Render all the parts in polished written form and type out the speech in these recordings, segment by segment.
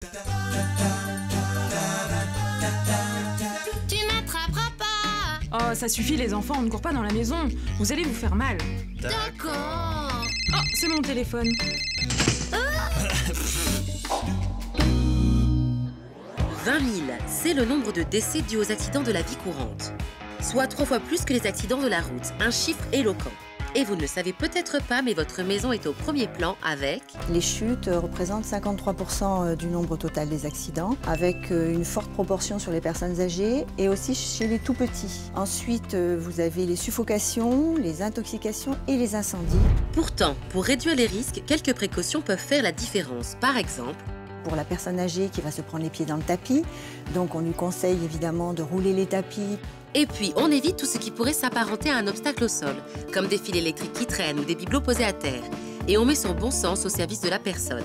Tu m'attraperas pas. Oh, ça suffit les enfants, on ne court pas dans la maison. Vous allez vous faire mal. D'accord. Oh, c'est mon téléphone. 20 000, c'est le nombre de décès dus aux accidents de la vie courante. Soit 3 fois plus que les accidents de la route, un chiffre éloquent. Et vous ne le savez peut-être pas, mais votre maison est au premier plan avec... Les chutes représentent 53% du nombre total des accidents, avec une forte proportion sur les personnes âgées et aussi chez les tout-petits. Ensuite, vous avez les suffocations, les intoxications et les incendies. Pourtant, pour réduire les risques, quelques précautions peuvent faire la différence. Par exemple... Pour la personne âgée qui va se prendre les pieds dans le tapis, donc on lui conseille évidemment de rouler les tapis. Et puis, on évite tout ce qui pourrait s'apparenter à un obstacle au sol, comme des fils électriques qui traînent ou des bibelots posés à terre. Et on met son bon sens au service de la personne.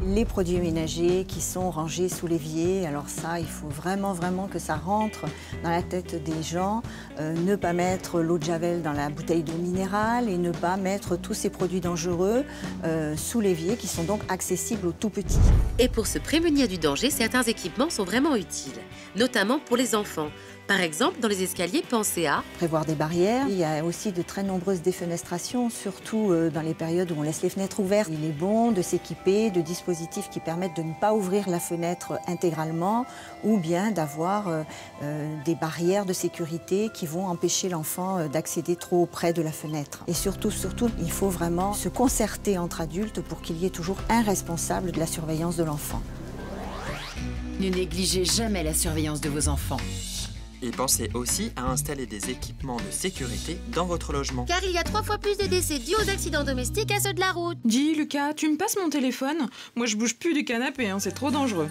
Les produits ménagers qui sont rangés sous l'évier, alors ça, il faut vraiment que ça rentre dans la tête des gens. Ne pas mettre l'eau de Javel dans la bouteille d'eau minérale et ne pas mettre tous ces produits dangereux sous l'évier qui sont donc accessibles aux tout-petits. Et pour se prémunir du danger, certains équipements sont vraiment utiles, notamment pour les enfants. Par exemple, dans les escaliers, pensez à... Prévoir des barrières. Il y a aussi de très nombreuses défenestrations, surtout dans les périodes où on laisse les fenêtres ouvertes. Il est bon de s'équiper de dispositifs qui permettent de ne pas ouvrir la fenêtre intégralement ou bien d'avoir des barrières de sécurité qui vont empêcher l'enfant d'accéder trop près de la fenêtre. Et surtout, il faut vraiment se concerter entre adultes pour qu'il y ait toujours un responsable de la surveillance de l'enfant. Ne négligez jamais la surveillance de vos enfants. Et pensez aussi à installer des équipements de sécurité dans votre logement. Car il y a 3 fois plus de décès dus aux accidents domestiques à ceux de la route. Dis Lucas, tu me passes mon téléphone? Moi je bouge plus du canapé, hein, c'est trop dangereux.